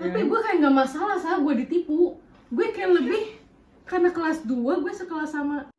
Tapi gue kayak nggak masalah saat gue ditipu. Gue kayak lebih karena kelas 2 gue sekelas sama.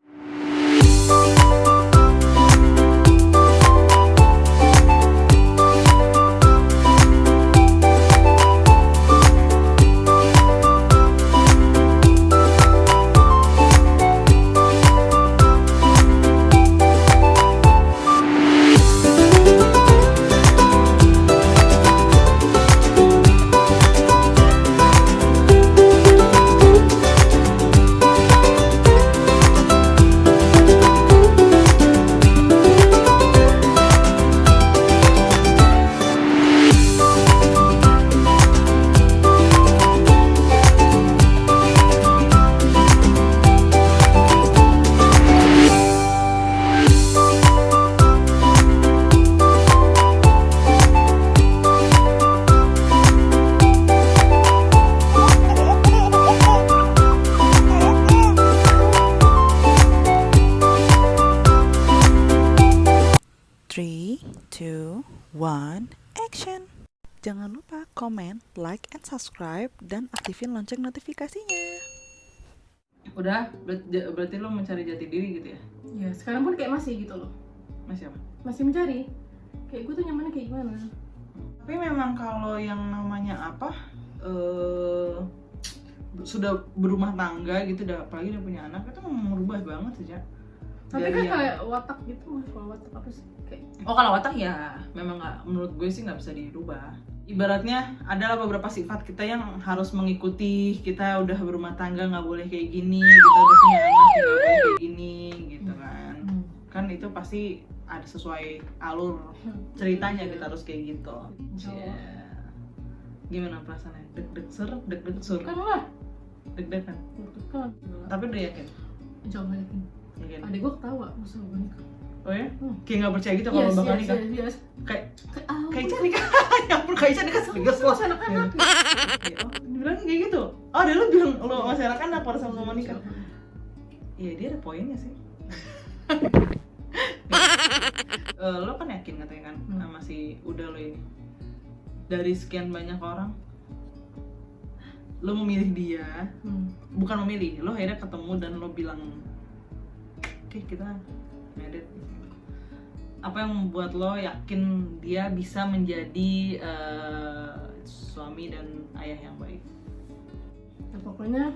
Three, two, one, action! Jangan lupa komen, like, and subscribe, dan aktifin lonceng notifikasinya. Udah, berarti lo mencari jati diri gitu ya? Ya sekarang pun kayak masih gitu loh. Masih apa? Masih mencari. Kayak gue tuh nyamannya kayak gimana. Tapi memang kalau yang namanya apa, sudah berumah tangga gitu, apalagi udah punya anak, itu memang merubah banget sih, Cak. Tapi Dari kan yang- kayak watak gitu mas. Kalau watak apa sih? Kayak Oh, kalau watak ya memang nggak, menurut gue sih nggak bisa dirubah. Ibaratnya adalah beberapa sifat kita yang harus mengikuti. Kita udah berumah tangga nggak boleh kayak gini, kita udah punya anak nggak boleh kayak gini gitu kan. Kan itu pasti ada sesuai alur ceritanya, kita harus kayak gitu. Iya. Gimana perasaannya? Deg-deg sur kan lah. deg-degan. Kan. Tapi udah yakin? Jangan yakin. Yakin. Adek gue ketawa masa gue nikah. Oh ya? Kayak nggak percaya gitu kalau bakal nikah. Yes. Kayak Kayak Ica nikah. Ya ampun, kayak Ica nikah serius loh. anak-anak. Oh, dibilangnya kayak gitu. Oh, ada lu bilang lo masih anak-anak pada sama nikah. Iya, dia ada poinnya sih. Lo kan yakin katanya kan masih udah lo ini. Dari sekian banyak orang, lo memilih dia. Bukan memilih, lo akhirnya ketemu dan lo bilang, oke, kita married. Apa yang membuat lo yakin dia bisa menjadi suami dan ayah yang baik? Nah, pokoknya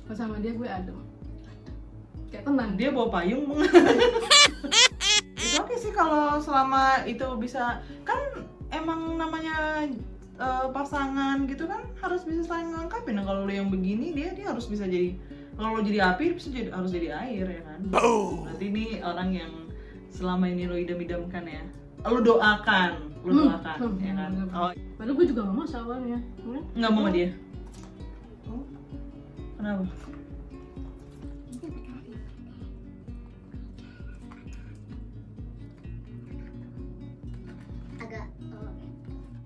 kalau sama dia gue adem. Kayak tenang. Dia bawa payung. Itu oke sih kalau selama itu bisa. Kan emang namanya pasangan gitu kan harus bisa saling melengkapi. Nah, kalau lo yang begini, dia harus bisa jadi, kalau lo jadi api harus jadi air ya kan. Berarti ini orang yang selama ini lo idam-idamkan ya. Lo doakan ya kan. Oh, Padahal gue juga gak mau awalnya. nggak mau sama dia. Kenapa?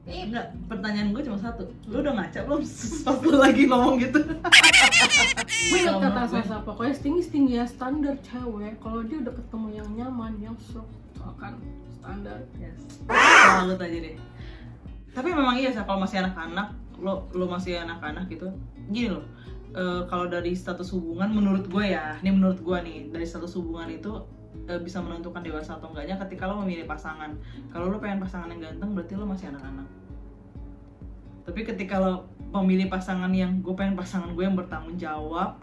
Enggak, pertanyaan gue cuma satu. Lu udah ngaca belum pas lu lagi ngomong gitu? Gue ingat kata Sama gue. Sasa, pokoknya setinggi ya standar cewek. Kalau dia udah ketemu yang nyaman, yang sok kan standar. Yes. Salut aja deh. Tapi memang iya sih, kalau masih anak-anak, lo masih anak-anak gitu. Gini loh, kalau dari status hubungan, menurut gue ya, ini menurut gue nih, dari status hubungan itu bisa menentukan dewasa atau enggaknya ketika lo memilih pasangan. Kalau lo pengen pasangan yang ganteng, berarti lo masih anak-anak. Tapi ketika lo memilih pasangan yang, gue pengen pasangan gue yang bertanggung jawab.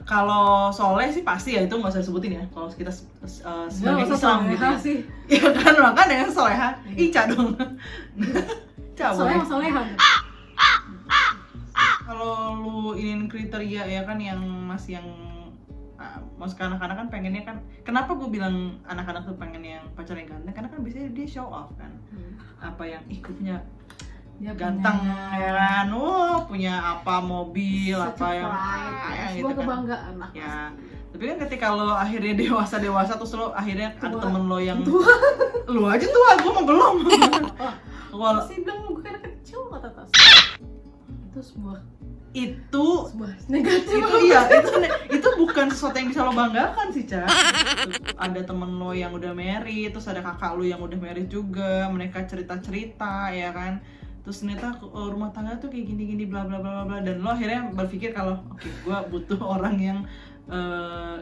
Kalau soleh sih pasti ya, itu nggak usah disebutin ya. Kalau kita sebagai Islam gitu ya. Sih. Ya kan, makanya yang soleha, Ica dong. Ica boleh. Solehan. Kalau lu ingin kriteria ya kan yang masih yang masuk ke anak-anak kan pengennya kan, kenapa gue bilang anak-anak tuh pengen yang pacar yang ganteng, karena kan biasanya dia show off kan. Apa yang gue punya Dia ganteng punya ya kan, punya apa mobil apa yang gitu gitu kan. Kebanggaan lah. Ya, tapi kan ketika lo akhirnya dewasa terus lo akhirnya ada Tua. temen lo yang lu aja tua, gue mah belum. Kalau Masih bilang gue kan kecil kata Tas. Itu sebuah negatif. itu iya, itu bukan sesuatu yang bisa lo banggakan sih, Ca. Ada temen lo yang udah married, terus ada kakak lo yang udah married juga, mereka cerita-cerita ya kan. terus ternyata rumah tangga tuh kayak gini-gini bla bla bla bla, dan lo akhirnya berpikir kalau oke, gue butuh orang yang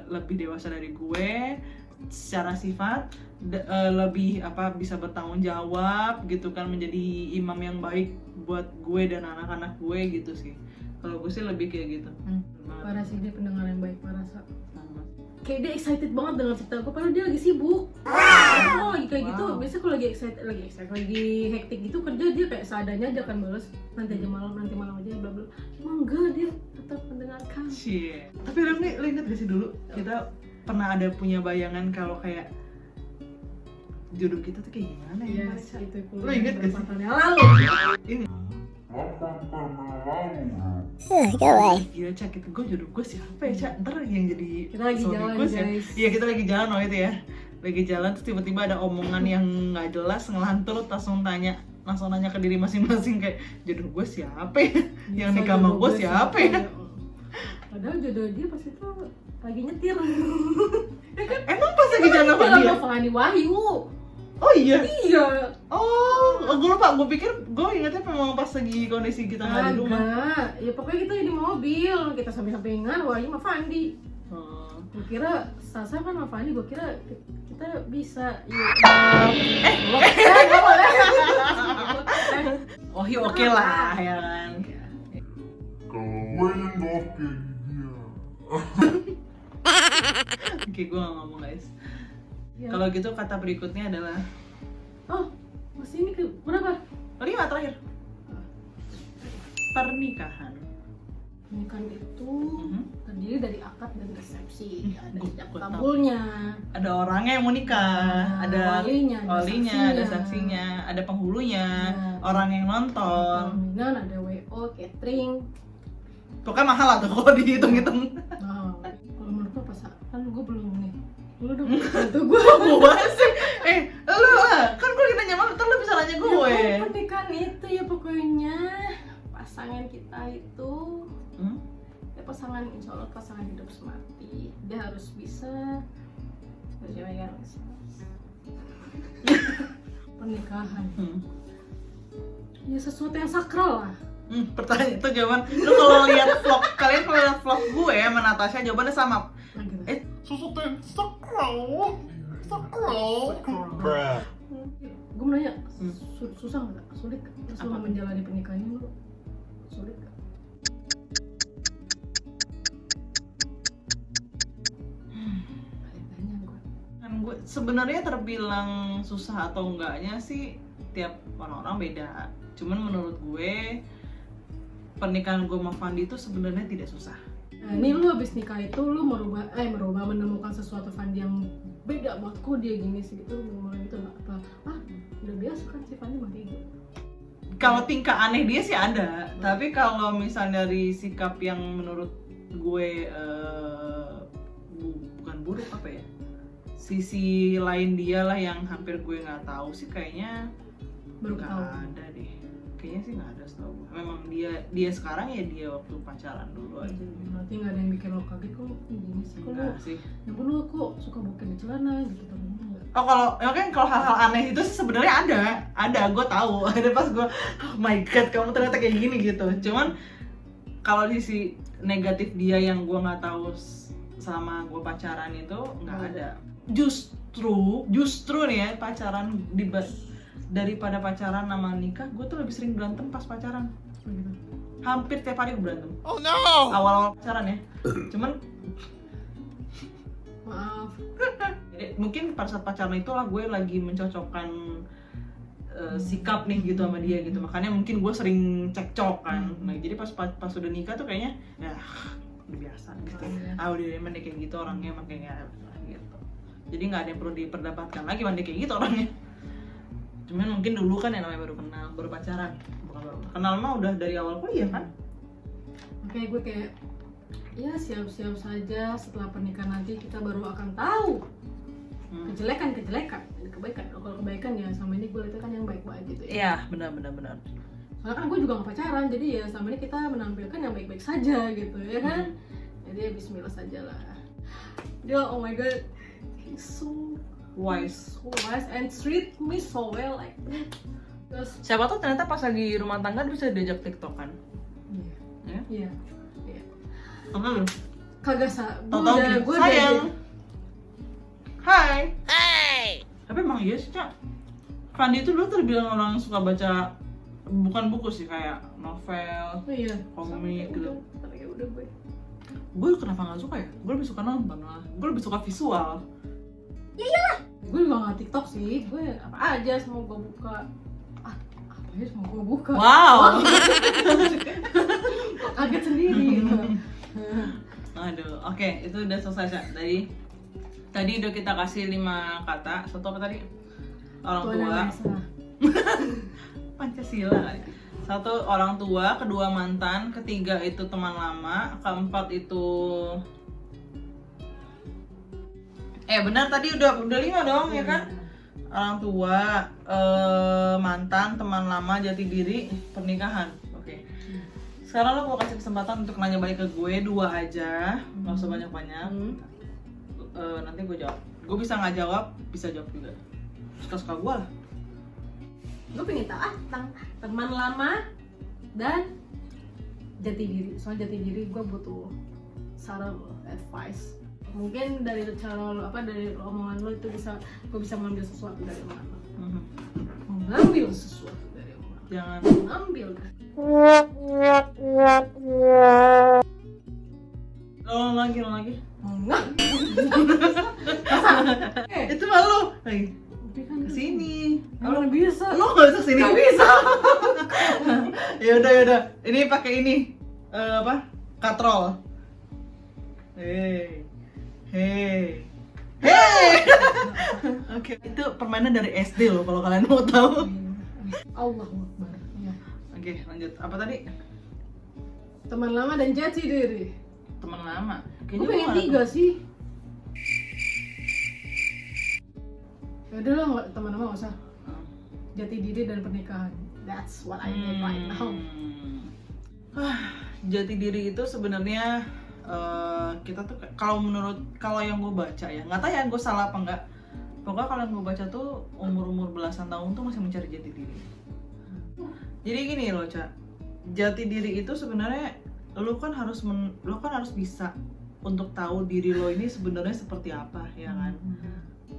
lebih dewasa dari gue secara sifat, lebih bisa bertanggung jawab gitu kan, menjadi imam yang baik buat gue dan anak-anak gue gitu sih. Kalau gue sih lebih kayak gitu. Parah sih, dia pendengar yang baik, parah Sa. Sama. Kayak dia excited banget dengan cerita gue, padahal dia lagi sibuk. Oh, lagi kayak gitu. Biasanya kalau lagi excited, lagi hektik gitu kerja, dia kayak seadanya aja kan balas, nanti aja malam, nanti malam aja bla bla. Emang enggak, dia tetap mendengarkan. Shit. Tapi lo inget gak sih dulu kita pernah ada punya bayangan kalau kayak jodoh kita tuh kayak gimana ya? Yes, itu Lo inget gak sih? 4 tahun yang lalu. Ini Gawai. gila Cak, gue jodoh gue siapa ya Cak? Ntar yang jadi Kita lagi suami jalan, gue sih. guys. Iya, kita lagi jalan itu ya. Lagi jalan terus tiba-tiba ada omongan yang nggak jelas ngelantur, langsung nanya ke diri masing-masing kayak jodoh gue siapa ya? Yang nikah sama gue siapa ya? Padahal jodoh dia pas itu lagi nyetir. Emang pas lagi jalan sama dia? Sama Fani Wahyu. Oh iya? Iya. Oh, gue lupa, gue pikir, gue ingetnya memang pas lagi kondisi kita nggak di rumah. Agak. Ya pokoknya kita di mobil, kita samping-sampingan, Wahyu sama Fandi. Gue kira Sasa kan sama Fandi, gue kira kita bisa. Nggak boleh. Oh iya, oke lah ya kan. Kalau gue yang gak oke dia. Oke, gue gak ngomong guys. Ya. Kalau gitu kata berikutnya adalah Oh, masih ini ke berapa? 5 terakhir. Pernikahan. Pernikahan itu terdiri dari akad dan resepsi. Ada Gua ijab tahu. kabulnya, Ada orangnya yang mau nikah, ada walinya, ada saksinya, ada penghulunya, Ya. orang yang nonton. pelaminan, ada WO, catering. Pokoknya mahal lah tuh kalau dihitung-hitung. Nah, kalau menurut lo pas kan gue belum nih. Lu dong, bantu gue. Gue sih, lu lah, kan gue lagi nanya malu, ntar lu bisa nanya gue. Ya, pernikahan itu ya pokoknya pasangan kita itu ya pasangan, insya Allah pasangan hidup semati. Dia harus bisa berjalan pernikahan. Ya sesuatu yang sakral lah. Pertanyaan itu jawaban. Lu kalau lihat vlog, kalian kalau lihat vlog gue sama Natasha jawabannya sama. Nah, gitu. Sesuatu yang sakral. Bruh. Gue mau nanya, susah nggak? Sulit nggak? Selama menjalani pernikahan ini lu sulit nggak? Tanya gue. Kan gue sebenarnya terbilang susah atau enggaknya sih tiap orang-orang beda. Cuman menurut gue pernikahan gue sama Fandi itu sebenarnya tidak susah. Nah, ini lu habis nikah itu lu merubah menemukan sesuatu Fandi yang beda buat kok dia gini sih gitu, mulai gitu nggak apa? Udah biasa kan si Fandi mah kayak gitu. Kalau tingkah aneh dia sih ada, tapi kalau misalnya dari sikap yang menurut gue bukan buruk apa ya, sisi lain dia lah yang hampir gue nggak tahu sih, kayaknya Baru nggak tahu. ada deh, kayaknya sih nggak ada setahu gue. Memang dia sekarang ya dia waktu pacaran dulu aja. Berarti nggak ada yang bikin lo kaget kok gini sih, kok lu Enggak sih. ya lu kok suka bokeh di celana gitu tapi enggak. Oh, kalau hal-hal aneh itu sih sebenarnya ada, gue tahu. Ada pas gue, oh my god, kamu ternyata kayak gini gitu. Cuman kalau sisi negatif dia yang gue nggak tahu selama gue pacaran itu nggak ada. Justru nih ya, pacaran daripada pacaran sama nikah, gue tuh lebih sering berantem pas pacaran. Gitu. Hampir tiap hari gue berantem. Oh no. Awal-awal pacaran ya. Cuman Maaf. jadi mungkin pada saat pacaran itulah gue lagi mencocokkan sikap nih gitu sama dia gitu, makanya mungkin gue sering cekcok kan. Nah jadi pas udah nikah tuh kayaknya ya udah biasa gitu. Udah emang dia kayak gitu orangnya, makanya gitu. Jadi nggak ada yang perlu diperdebatkan lagi, dia kayak gitu orangnya. Cuman mungkin dulu kan yang namanya baru pacaran, bukan baru kenal mah udah dari awal kuliah kan. Makanya gue kayak ya siap-siap saja, setelah pernikahan nanti kita baru akan tahu kejelekan dan kebaikan. Kalau kebaikan ya sama ini gue lihat kan yang baik-baik gitu ya. Iya, benar. Soalnya kan gue juga gak pacaran, jadi ya sama ini kita menampilkan yang baik-baik saja gitu ya kan. Jadi ya bismillah saja lah. Dia oh my god, he's so Wise. and treat me so well like that. Terus Siapa tahu ternyata pas lagi rumah tangga dia bisa diajak tiktokan. Ya? iya. Iya. Apa lu? Kagak sa. Tahu-tahu gini, sayang. Hai. Tapi emang iya sih, Cak. Fandi itu dulu terbilang orang yang suka baca, bukan buku sih, kayak novel, Oh iya. komik gitu. Tapi ya udah gue. Gue kenapa nggak suka ya? Gue lebih suka nonton lah. Gue lebih suka visual. Gue juga nggak TikTok sih. Gue apa aja semua gue buka. Apa aja semua gue buka. Wow. Kok kaget sendiri. Aduh, oke, itu udah selesai, Cak. Tadi udah kita kasih 5 kata. Satu apa tadi? Orang Tuhan yang tua. Maha Esa. Pancasila kali. Satu, orang tua. Kedua, mantan. Ketiga itu teman lama. Keempat itu benar tadi udah 5 dong, ya kan? Orang tua, mantan, teman lama, jati diri, pernikahan. Oke. Sekarang lo mau kasih kesempatan untuk nanya balik ke gue 2 aja, nggak usah banyak-banyak. Nanti gue jawab. Gue bisa nggak jawab, bisa jawab juga. Suka-suka gue lah. Gue pengen tahu tentang teman lama dan jati diri. Soal jati diri gue butuh saran lo, advice. Mungkin dari cara lo dari omongan lo itu gue bisa mengambil sesuatu dari omongan lo. Mengambil sesuatu dari omongan lo. Jangan. Ambil. Lo lagi. Enggak. Itu malu. Lagi. Tapi kan Kesini. Emang bisa. Lo nggak bisa kesini. Nggak bisa. Ya udah. Ini pakai ini. Apa? Katrol. Hey. Oke. Itu permainan dari SD loh kalau kalian mau tahu. Allah Akbar. Ya. Oke, lanjut. Apa tadi? Teman lama dan jati diri. Teman lama. Gue pengen 3 sih. Ya udah lah, teman lama nggak usah. Jati diri dan pernikahan. That's what I need right now. Jati diri itu sebenarnya kita tuh kalau yang gue baca ya, nggak tahu ya gue salah apa enggak. Pokoknya kalau yang gue baca tuh umur belasan tahun tuh masih mencari jati diri. Jadi gini loh, Cak. Jati diri itu sebenarnya lo kan harus bisa untuk tahu diri lo ini sebenarnya seperti apa, ya kan?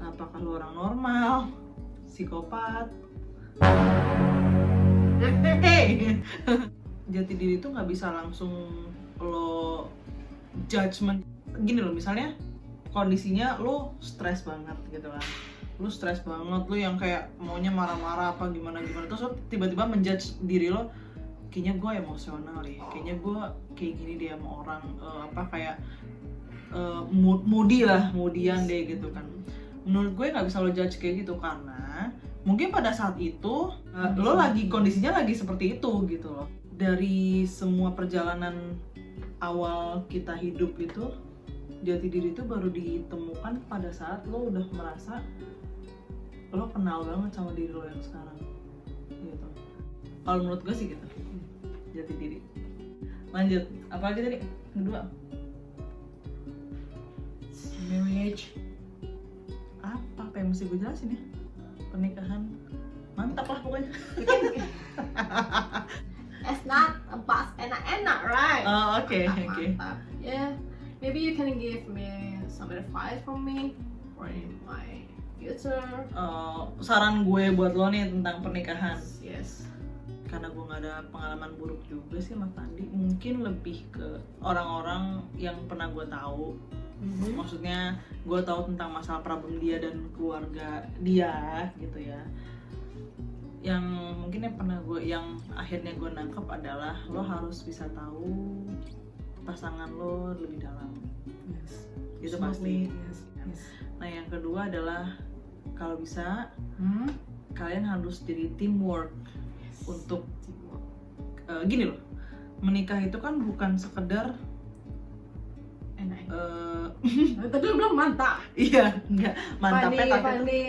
Apakah lo orang normal, psikopat? Jati diri itu nggak bisa langsung lo judgement. Gini loh, misalnya kondisinya lo stres banget gitu kan, lo stres banget, lo yang kayak maunya marah-marah apa gimana terus lo tiba-tiba menjudge diri lo, kayaknya gue emosional deh, kayaknya gue kayak gini dia sama orang, moodian deh gitu kan. Menurut gue nggak bisa lo judge kayak gitu, karena mungkin pada saat itu lo lagi kondisinya lagi seperti itu gitu loh. Dari semua perjalanan awal kita hidup itu, jati diri itu baru ditemukan pada saat lo udah merasa lo kenal banget sama diri lo yang sekarang gitu. Kalau menurut gue sih gitu, jati diri. Lanjut, apa lagi tadi? Kedua, Marriage. apa yang mesti gue jelasin ya? Pernikahan mantap lah pokoknya. It's not about enak-enak, right? Oh, oke. Mantap. Yeah, maybe you can give me some advice from me for my future. Saran gue buat lo nih tentang pernikahan. Yes. Karena gue nggak ada pengalaman buruk juga sih Mas Andi, mungkin lebih ke orang-orang yang pernah gue tahu. Maksudnya gue tahu tentang masalah problem dia dan keluarga dia gitu ya. Yang mungkin yang akhirnya gue nangkep adalah lo harus bisa tahu pasangan lo lebih dalam. Yes. Itu pasti. Yes. Yes. Nah yang kedua adalah kalau bisa kalian harus jadi teamwork. Untuk gini loh, menikah itu kan bukan sekedar Enak. Tadi lu bilang mantap. iya, enggak mantapnya tapi Fandi.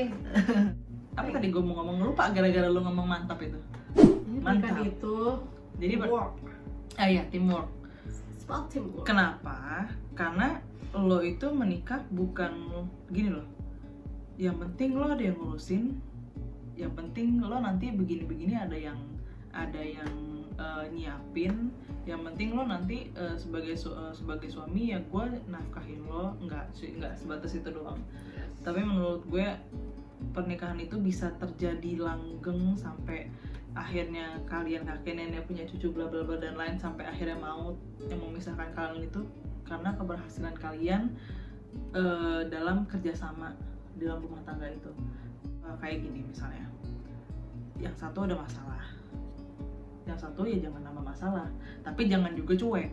apa tadi gue mau ngomong lupa gara-gara lu ngomong mantap itu. Mantap. Mantap. Itu Jadi work. Iya, teamwork. It's about teamwork. Kenapa? Karena lo itu menikah bukan gini loh. Yang penting lo ada yang ngurusin, yang penting lo nanti begini-begini ada yang nyiapin, yang penting lo nanti sebagai suami ya gue nafkahin lo, nggak sebatas itu doang. Tapi menurut gue pernikahan itu bisa terjadi langgeng sampai akhirnya kalian kakek nenek punya cucu bla bla bla dan lain, sampai akhirnya maut yang memisahkan kalian itu karena keberhasilan kalian dalam kerjasama dalam rumah tangga itu. Kayak gini misalnya, yang satu ada masalah, yang satu ya jangan nambah masalah, tapi jangan juga cuek.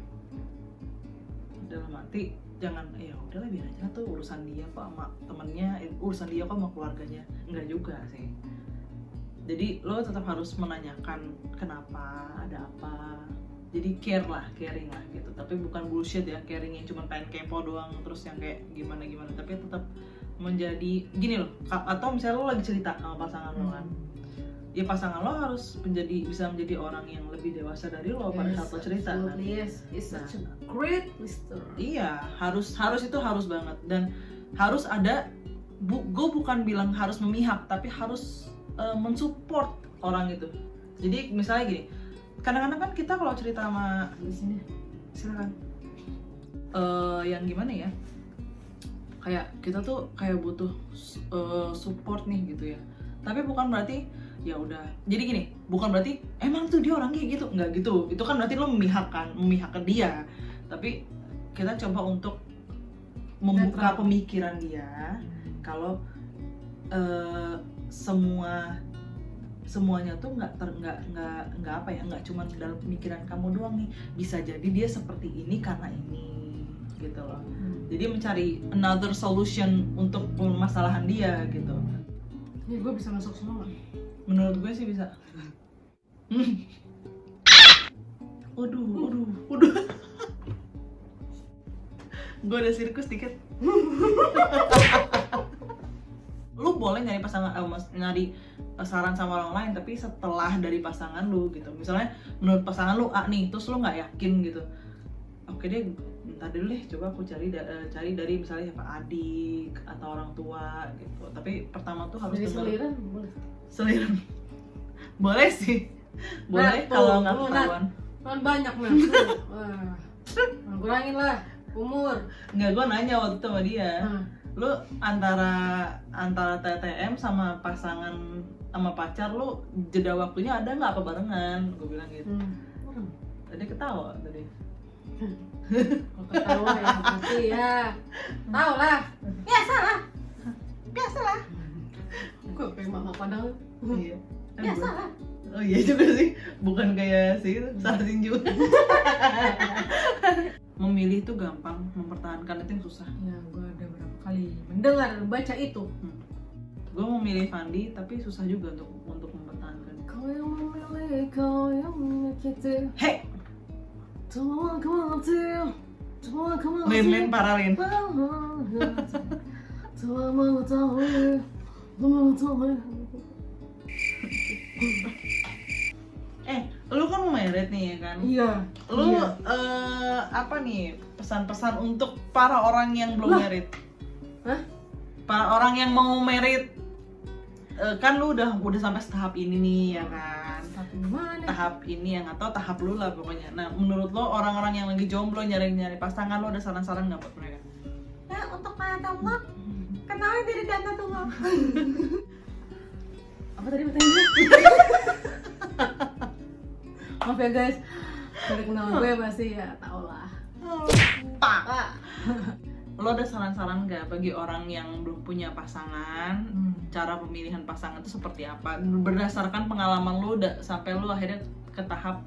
Dalam arti jangan ya udahlah biar aja tuh urusan dia kok sama temennya, urusan dia kok sama keluarganya, enggak juga sih. Jadi lo tetap harus menanyakan kenapa, ada apa. Jadi caring lah gitu. Tapi bukan bullshit ya, caring yang cuma pengen kepo doang terus yang kayak gimana, tapi tetap menjadi gini loh. Atau misalnya lo lagi cerita sama pasangan lo kan, ya pasangan lo harus bisa menjadi orang yang lebih dewasa dari lo pada saat lo cerita kan. Yes, it's such a great listener. Iya, harus itu harus banget, dan harus ada gue bukan bilang harus memihak, tapi harus mensupport orang itu. Jadi misalnya gini, kadang-kadang kan kita kalau cerita sama di sini, silakan. Yang gimana ya? Kayak kita tuh kayak butuh support nih gitu ya. Tapi bukan berarti ya udah. Jadi gini, bukan berarti emang tuh dia orangnya kayak gitu, nggak gitu. Itu kan berarti lo memihak ke dia. Tapi kita coba untuk membuka pemikiran dia kalau semuanya tuh nggak apa ya, nggak cuma dalam pemikiran kamu doang nih, bisa jadi dia seperti ini karena ini gitu loh. Jadi mencari another solution untuk permasalahan dia gitu. Ini gue bisa masuk semua nggak? Menurut gue sih bisa. Waduh. Gue ada sirkus dikit. Lu boleh nyari pasangan, nyari saran sama orang lain, tapi setelah dari pasangan lu gitu. Misalnya menurut pasangan lu A nih, terus lu nggak yakin gitu. Oke deh, ntar dulu deh, coba aku cari dari misalnya siapa, adik atau orang tua gitu. Tapi pertama tuh harus dari seliran boleh. Seliran boleh sih, boleh kalau nggak ketahuan. Kan banyak nih. Kurangin lah umur. Nggak, gue nanya waktu itu sama dia. Lu antara TTM sama pasangan sama pacar lu jeda waktunya ada nggak apa barengan? Gue bilang gitu. Tadi ketawa tadi. Kalau ketawa ya pasti ya. Tahu lah. Biasalah. Gue kayak mama padahal. Iya. Biasalah. Oh iya juga sih, bukan kayak sih salah tinju. Memilih itu gampang, mempertahankan itu yang susah. Ya, gue ada berapa kali mendengar baca itu. Gue memilih Fandi, tapi susah juga untuk mempertahankan. Kau yang memilih, kau yang menyakiti. Hei, Tolong kau mengerti. Lin paralin. Telah mengetahui. Lu kan mau married nih ya kan? Iya. Lu iya. Apa nih pesan-pesan untuk para orang yang belum married? Hah? Para orang yang mau married, kan lu udah sampai tahap ini nih ya kan? Tapi gimana? Tahap ini yang atau tahap lu lah pokoknya. Nah, menurut lo orang-orang yang lagi jomblo nyari pasangan, lo ada saran-saran nggak buat mereka? Ya, untuk para jomblo, kenalin diri Dana Tunggal. Apa tadi pertanyaannya? Maaf ya guys, dari kenal gue pasti ya tau lah. Pak. Lo ada saran-saran nggak bagi orang yang belum punya pasangan? Cara pemilihan pasangan itu seperti apa? Berdasarkan pengalaman lo sampai lo akhirnya ke tahap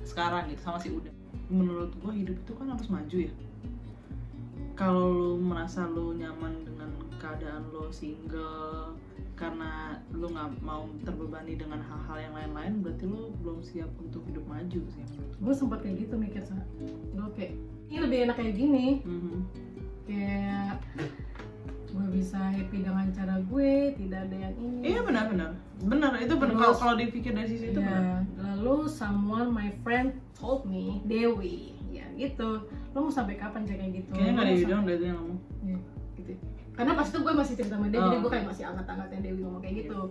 sekarang gitu sama si Uda. Menurut gue hidup itu kan harus maju ya. Kalau lo merasa lo nyaman dengan keadaan lo single karena lo nggak mau terbebani dengan hal-hal yang lain-lain, berarti lo belum siap untuk hidup maju sih. Gue sempat kayak gitu mikir sama, gue kayak ini lebih enak kayak gini. Kayak gue bisa happy dengan cara gue, tidak ada yang ini. Iya benar itu benar. Kalau dipikir dari sisi itu benar. Lalu someone my friend told me, Dewi, ya gitu. Lo mau sampai kapan kayak gitu? Kayaknya nggak Dewi dong, Dewi yang ngomong. Ya, gitu. Karena pas itu gue masih cerita sama dia, jadi gue kayak masih angkat-angkatnya Dewi ngomong kayak gitu.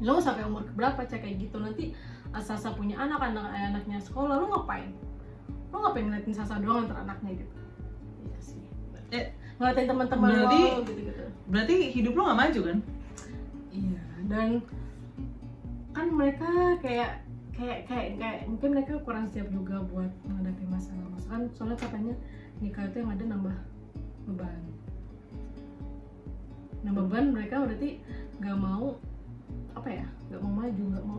lo sampai umur berapa cek kayak gitu, nanti Sasa punya anaknya sekolah, lo ngapain ngeliatin Sasa doang antar anaknya gitu. Iya sih, ngeliatin teman-teman berarti- lo gitu. Berarti hidup lo gak maju kan? Iya, dan kan mereka kayak mungkin mereka kurang siap juga buat menghadapi masalah kan, soalnya katanya nikah itu yang ada nambah beban mereka, berarti nggak mau maju, nggak mau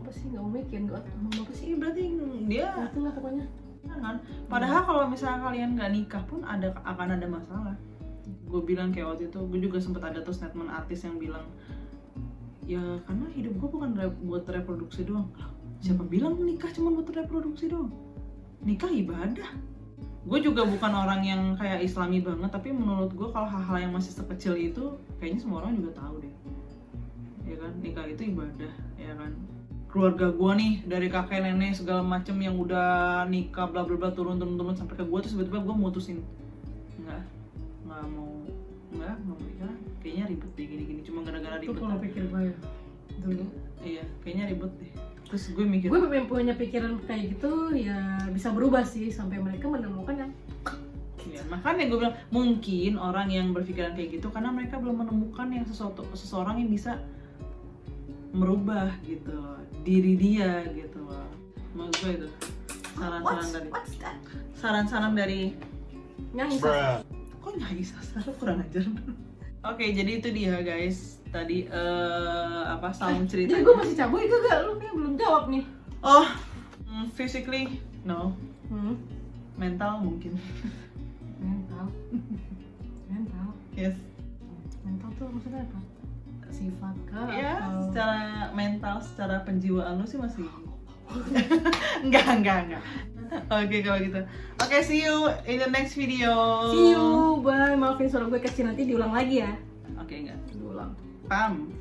mikir, nggak mau apa sih, Iya, berarti dia itulah pokoknya. kan. Padahal kalau misalnya kalian gak nikah pun akan ada masalah. Gue bilang kayak waktu itu, gue juga sempat ada tuh statement artis yang bilang, ya karena hidup gue bukan buat reproduksi doang. Siapa bilang nikah cuma buat reproduksi doang? Nikah ibadah. Gue juga bukan orang yang kayak islami banget, tapi menurut gue kalau hal-hal yang masih sekecil itu kayaknya semua orang juga tahu deh, ya kan, nikah itu ibadah, ya kan. Keluarga gue nih, dari kakek nenek segala macem yang udah nikah bla bla bla turun sampai ke gue, terus tiba-tiba gue mutusin nggak mau nikah, kayaknya ribet deh gini cuma gara-gara Itu ribet. kalau pikir gue ya dulu, Iya, kayaknya ribet deh. Terus gue mikir, gue punya pikiran kayak gitu ya, bisa berubah sih sampai mereka menemukan yang ya, makanya gue bilang mungkin orang yang berpikiran kayak gitu karena mereka belum menemukan yang seseorang yang bisa merubah gitu diri dia gitu loh. Maksud gue itu saran-saran dari nyanyi. Bruh. kok nyanyi Sasa, lu kurang ajar. Oke, jadi itu dia guys tadi sound cerita. Jadi gue masih caboy gak? Lu kayak belum jawab nih. Oh, physically no, Hmm. mental mungkin. Mental. Yes. Mental tuh maksudnya apa? Sifat kah? Ya, atau- secara mental, secara penjiwaan lu sih masih enggak. Oke, kalau gitu. Oke, see you in the next video. See you, bye. Maafin suara gue kecil, nanti diulang lagi ya. Oke, enggak. Diulang. Pam.